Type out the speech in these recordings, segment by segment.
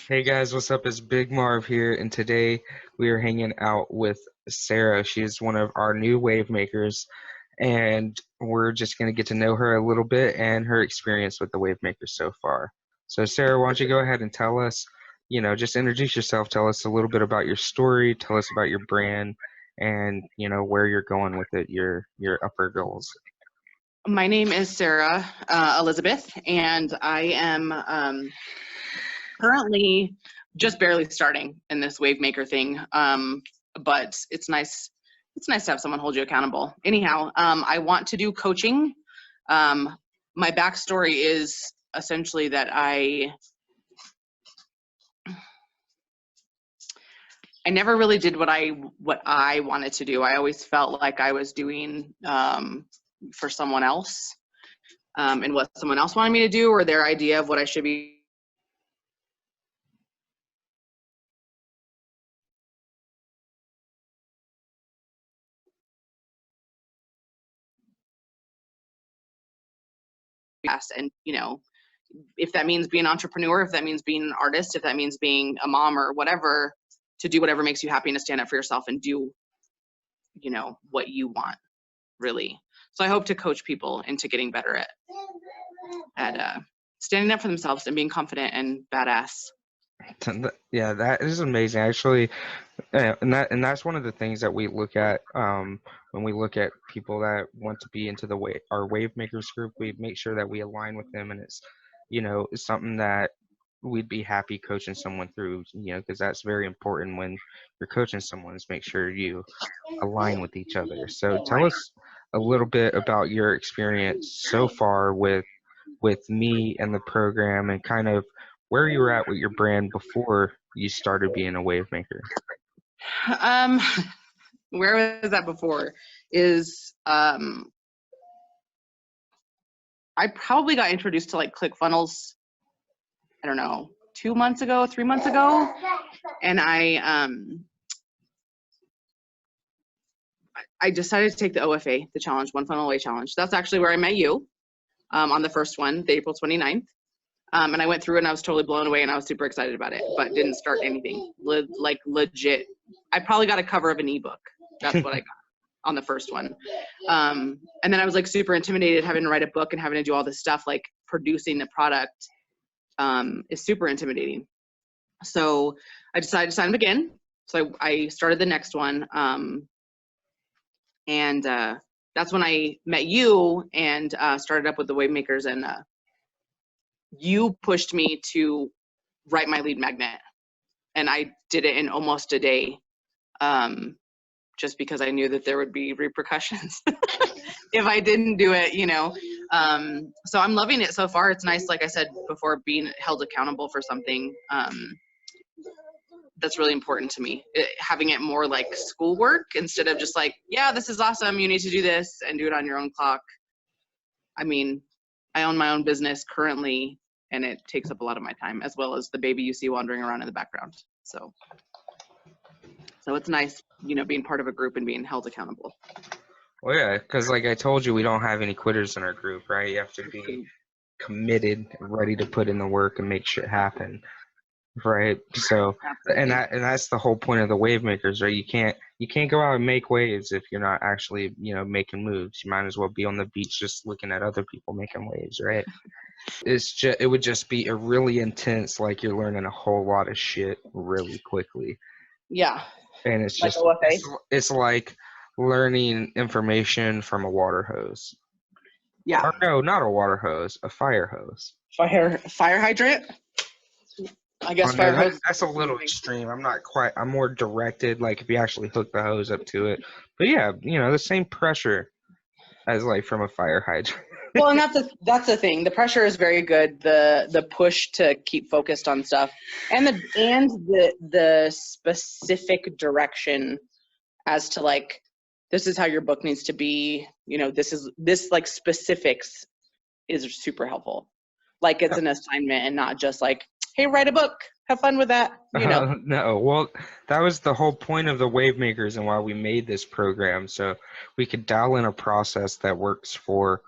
Hey guys, what's up? It's Big Marv here, and today we are hanging out with Sarah. She's one of our new Wavemakers, and we're just going to get to know her a little bit and her experience with the Wavemakers so far. So, Sarah, why don't you go ahead and tell us, just introduce yourself, tell us a little bit about your story, tell us about your brand, and where you're going with it, your upper goals. My name is Sarah Elizabeth, and I am currently just barely starting in this Wavemaker thing. But it's nice. It's nice to have someone hold you accountable. Anyhow, I want to do coaching. My backstory is essentially that I never really did what I wanted to do. I always felt like I was doing for someone else, and what someone else wanted me to do, or their idea of what I should be. And if that means being an entrepreneur, if that means being an artist, if that means being a mom or whatever, to do whatever makes you happy and to stand up for yourself and do what you want, really. So I hope to coach people into getting better at standing up for themselves and being confident and badass. Yeah, that is amazing, actually. And that's one of the things that we look at when we look at people that want to be into our Wave Makers group. We make sure that we align with them, and it's something that we'd be happy coaching someone through, because that's very important when you're coaching someone, is make sure you align with each other. So tell us a little bit about your experience so far with me and the program, and kind of where you were at with your brand before you started being a wave maker. Where was that before? Is I probably got introduced to like ClickFunnels, I don't know, 2 months ago, 3 months ago, and I decided to take the OFA, the challenge, One Funnel Away challenge. That's actually where I met you on the first one, the April 29th. And I went through it and I was totally blown away and I was super excited about it, but didn't start anything. Like legit. I probably got a cover of an ebook. That's what I got on the first one. And then I was like super intimidated having to write a book and having to do all this stuff, like producing the product is super intimidating. So I decided to sign up again. So I started the next one. And that's when I met you and started up with the Wavemakers, and you pushed me to write my lead magnet, and I did it in almost a day, just because I knew that there would be repercussions if I didn't do it, so I'm loving it so far. It's nice, like I said before, being held accountable for something. That's really important to me, having it more like schoolwork instead of just like, yeah, this is awesome, you need to do this and do it on your own clock. I mean, I own my own business currently, and it takes up a lot of my time, as well as the baby you see wandering around in the background. So it's nice, being part of a group and being held accountable. Well, yeah, because like I told you, we don't have any quitters in our group, right? You have to be committed, ready to put in the work and make shit happen. Right. So, and that's the whole point of the wave makers, right? You can't go out and make waves if you're not actually, making moves. You might as well be on the beach just looking at other people making waves, right? It would just be a really intense, like you're learning a whole lot of shit really quickly. Yeah. And it's just it's like learning information from a water hose. Yeah. Or no, not a water hose, a fire hose. Fire hydrant? I guess fire hose. That's a little extreme. I'm more directed, like if you actually hook the hose up to it. But yeah, the same pressure as like from a fire hydrant. Well, and that's the thing. The pressure is very good. The push to keep focused on stuff, and the specific direction as to like, this is how your book needs to be. This like specifics is super helpful. Like it's an assignment and not just like, hey, write a book, have fun with that. No, well, that was the whole point of the Wavemakers and why we made this program, so we could dial in a process that works for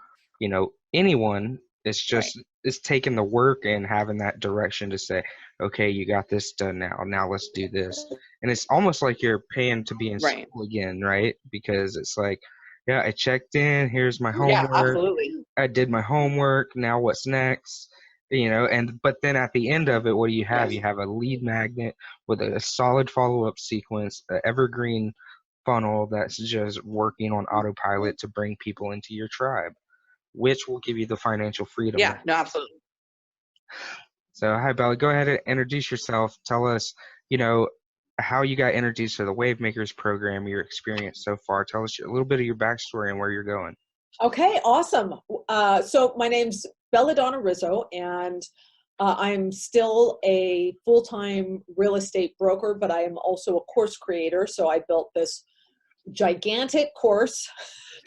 anyone It's Right. just it's taking the work and having that direction to say, okay, you got this done now. Now let's do this. And it's almost like you're paying to be in Right. school again, right? Because it's like, yeah, I checked in, here's my Yeah, homework, absolutely. I did my homework, now what's next? And but then at the end of it, what do you have? Yes. You have a lead magnet with a solid follow-up sequence, an evergreen funnel that's just working on autopilot to bring people into your tribe, which will give you the financial freedom Yeah, that no, you need. absolutely. So, hi, Bella. Go ahead and introduce yourself. Tell us, you know, how you got introduced to the Wavemakers program, your experience so far. Tell us a little bit of your backstory and where you're going. Okay, awesome. So my name's Belladonna Rizzo, and I'm still a full-time real estate broker, but I am also a course creator. So I built this gigantic course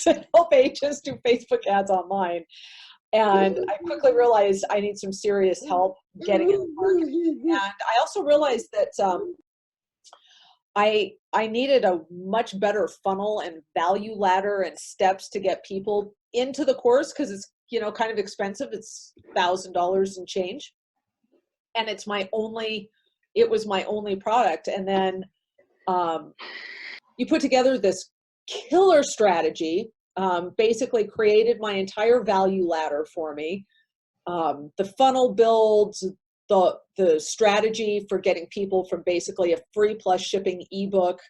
to help agents do Facebook ads online. And I quickly realized I need some serious help getting in the market. And I also realized that I needed a much better funnel and value ladder and steps to get people into the course, because it's kind of expensive. It's $1,000 and change, and it was my only product. And then you put together this killer strategy, basically created my entire value ladder for me, the funnel builds, the strategy for getting people from basically a free plus shipping ebook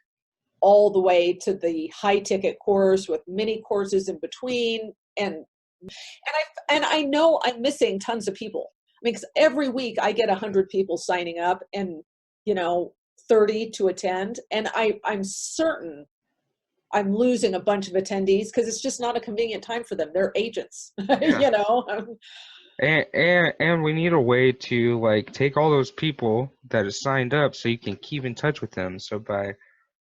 all the way to the high ticket course with mini courses in between. And I know I'm missing tons of people. I mean, 'cause every week I get 100 people signing up and 30 to attend, and I'm certain I'm losing a bunch of attendees because it's just not a convenient time for them. They're agents. Yeah. you know And we need a way to like take all those people that have signed up so you can keep in touch with them. So by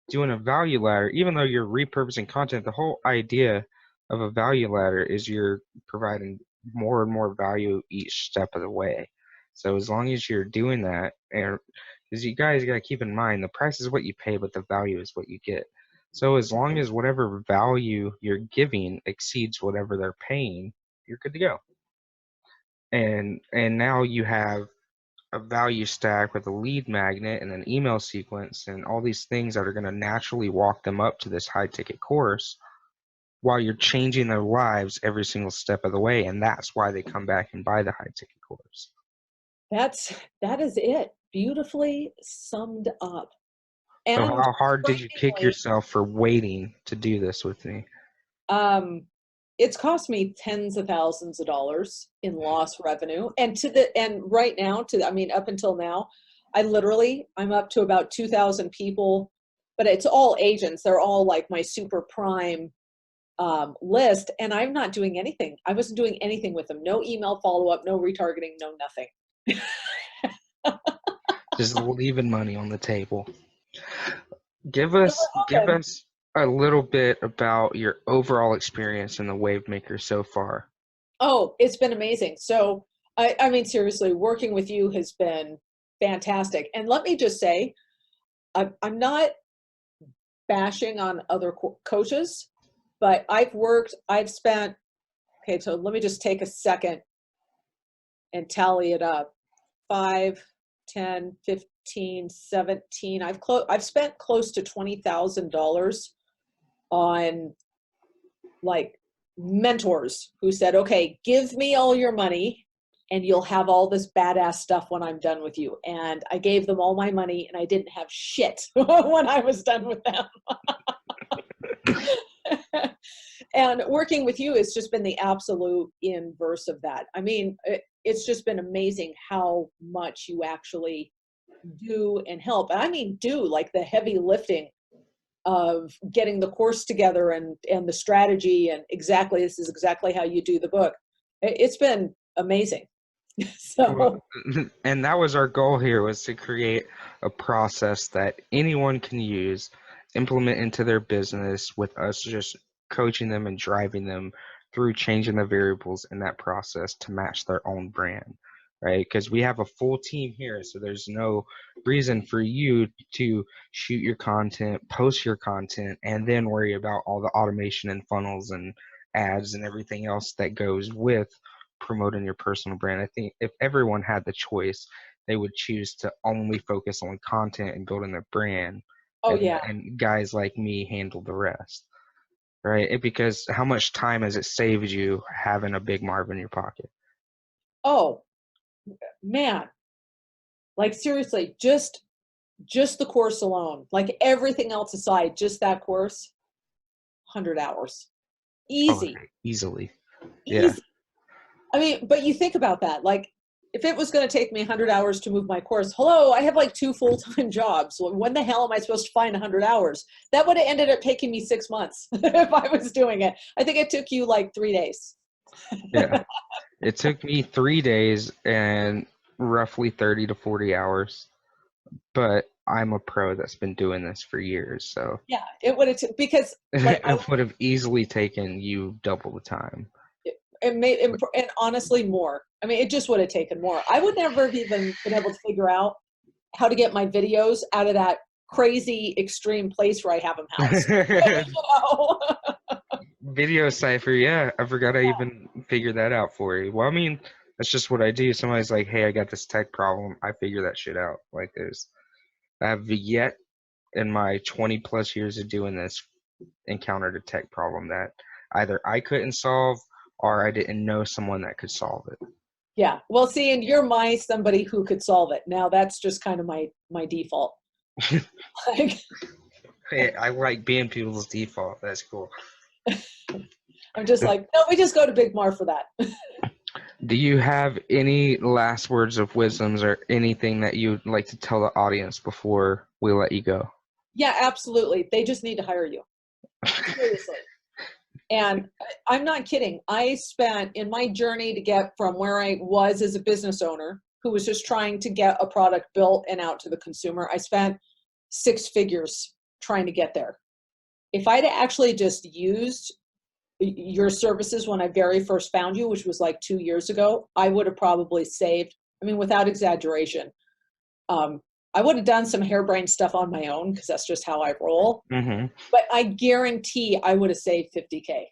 doing a value ladder, even though you're repurposing content, the whole idea of a value ladder is you're providing more and more value each step of the way. So as long as you're doing that, and because you guys got to keep in mind, the price is what you pay, but the value is what you get. So as long as whatever value you're giving exceeds whatever they're paying, you're good to go. And now you have a value stack with a lead magnet and an email sequence and all these things that are going to naturally walk them up to this high ticket course while you're changing their lives every single step of the way. And that's why they come back and buy the high ticket course. that is it. Beautifully summed up. So And how hard did you kick strikingly, yourself for waiting to do this with me? it's cost me tens of thousands of dollars in lost revenue. And right now, I mean, up until now, I'm up to about 2,000 people, but it's all agents. They're all like my super prime list, and I'm not doing anything. I wasn't doing anything with them. No email follow up, no retargeting, no nothing. Just leaving money on the table. Give So us we're give hoping. us a little bit about your overall experience in the Wavemaker so far. Oh, it's been amazing. So I mean, seriously, working with you has been fantastic. And let me just say, I'm not bashing on other coaches, but I've spent, okay, so let me just take a second and tally it up. 5, 10, 15, 17. I've spent close to $20,000 on like mentors who said, okay, give me all your money and you'll have all this badass stuff when I'm done with you. And I gave them all my money and I didn't have shit when I was done with them. And working with you has just been the absolute inverse of that. I mean, it's just been amazing how much you actually do and help. And I mean, do like the heavy lifting of getting the course together and the strategy and this is exactly how you do the book. It's been amazing. Well, So and that was our goal here, was to create a process that anyone can use, implement into their business with us just coaching them and driving them through changing the variables in that process to match their own brand, right? Because we have a full team here, so there's no reason for you to shoot your content, post your content, and then worry about all the automation and funnels and ads and everything else that goes with promoting your personal brand. I think if everyone had the choice, they would choose to only focus on content and building their brand, Oh and yeah. and guys like me handle the rest, right? Because how much time has it saved you having a big Marv in your pocket? Oh man, like seriously, just the course alone, like everything else aside, just that course, 100 hours. Oh, Easy, easily. Yeah. easy. I mean, but you think about that, like if it was going to take me 100 hours to move my course, hello, I have like 2 full-time jobs. When the hell am I supposed to find 100 hours? That would have ended up taking me 6 months if I was doing it. I think it took you like 3 days. Yeah. It took me 3 days and roughly 30 to 40 hours, but I'm a pro that's been doing this for years, so Yeah, it would have, because like it would have easily taken you double the time. it made, and honestly more. I mean, it just would have taken more. I would never have even been able to figure out how to get my videos out of that crazy extreme place where I have them housed. You know? Video cipher, yeah. I forgot I even figured that out for you. Well, I mean, that's just what I do. Somebody's like, "Hey, I got this tech problem." I figure that shit out. Like, I have yet in my 20 plus years of doing this encountered a tech problem that either I couldn't solve or I didn't know someone that could solve it. Yeah. Well, see, and you're somebody who could solve it. Now that's just kind of my default. Like, Hey, I like being people's default. That's cool. I'm just like, no, we just go to Big Mar for that. Do you have any last words of wisdoms or anything that you'd like to tell the audience before we let you go? Yeah, absolutely. They just need to hire you. Seriously. And I'm not kidding. I spent in my journey to get from where I was as a business owner who was just trying to get a product built and out to the consumer, I spent 6 figures trying to get there. If I'd actually just used your services when I very first found you, which was like 2 years ago, I would have probably saved, I mean, without exaggeration, I would have done some harebrained stuff on my own because that's just how I roll. Mm-hmm. But I guarantee I would have saved 50K.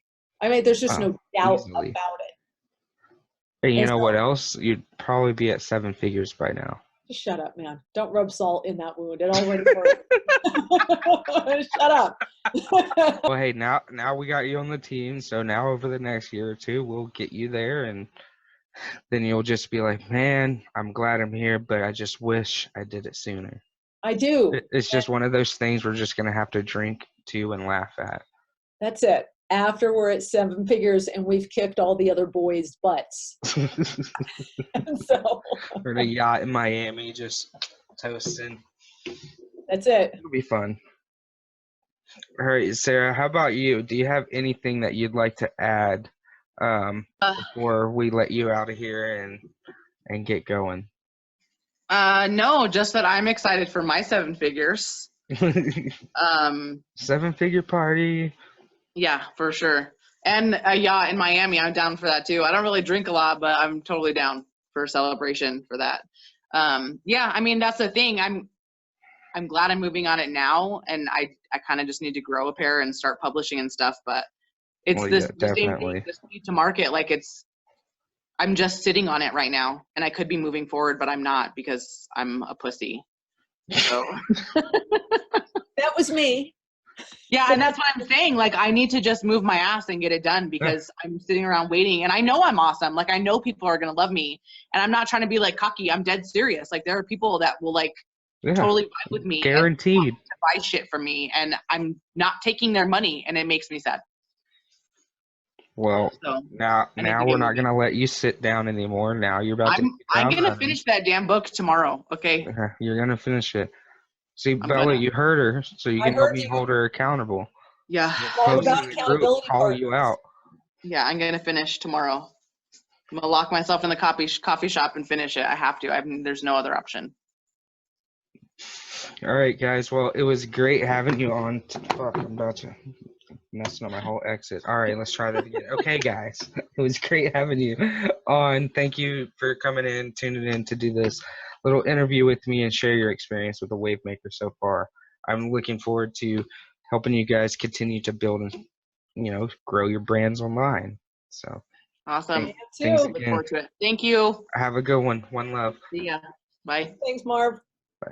I mean, there's just no doubt Easily. about it. And you And know so, what else? You'd probably be at 7 figures by now. just shut up, man. Don't rub salt in that wound. It already hurt. Shut up. Well, hey, now we got you on the team, so now over the next year or two, we'll get you there, and then you'll just be like, man, I'm glad I'm here, but I just wish I did it sooner. I do. It's just one of those things we're just gonna have to drink to and laugh at. That's it. After we're at 7 figures and we've kicked all the other boys' butts. And so We're in a yacht in Miami, just toasting. that's it. It'll be fun. All right, Sarah, how about you? Do you have anything that you'd like to add before we let you out of here and get going? No, just that I'm excited for my 7 figures. 7-figure party. Yeah, for sure. And a yacht in Miami, I'm down for that too. I don't really drink a lot, but I'm totally down for a celebration for that. Yeah, I mean, that's the thing. I'm glad I'm moving on it now, and I kind of just need to grow a pair and start publishing and stuff, but it's Well, the yeah, same thing, definitely. the speed to market. Like I'm just sitting on it right now, and I could be moving forward, but I'm not because I'm a pussy. So That was me. yeah, and that's what I'm saying. Like, I need to just move my ass and get it done because I'm sitting around waiting, and I know I'm awesome. Like, I know people are gonna love me, and I'm not trying to be like cocky. I'm dead serious. Like, there are people that will like Yeah, totally vibe with me and guaranteed. want to buy shit from me, and I'm not taking their money, and it makes me sad. Well, So now I need to we're get not moving. gonna let you sit down anymore. Now you're about to I'm hit the I'm ground gonna running. finish that damn book tomorrow. Okay, You're gonna finish it. See, I'm Bella, gonna. you heard her, so you I can help heard me you. hold her accountable. Yeah, All Post about in the group, accountability call you partners. out. yeah. I'm gonna finish tomorrow. I'm gonna lock myself in the coffee shop and finish it. I have to. There's no other option. All right, guys. Well, it was great having you on. Fuck, I'm about to messing up my whole exit. All right, let's try that again. Okay, guys. It was great having you on. Thank you for coming in, tuning in to do this little interview with me and share your experience with the Wavemaker so far. I'm looking forward to helping you guys continue to build and, grow your brands online. So Awesome. You Thanks too. Look again. forward to it. Thank you. Have a good one. One love. See ya. Bye. Thanks, Marv. Bye.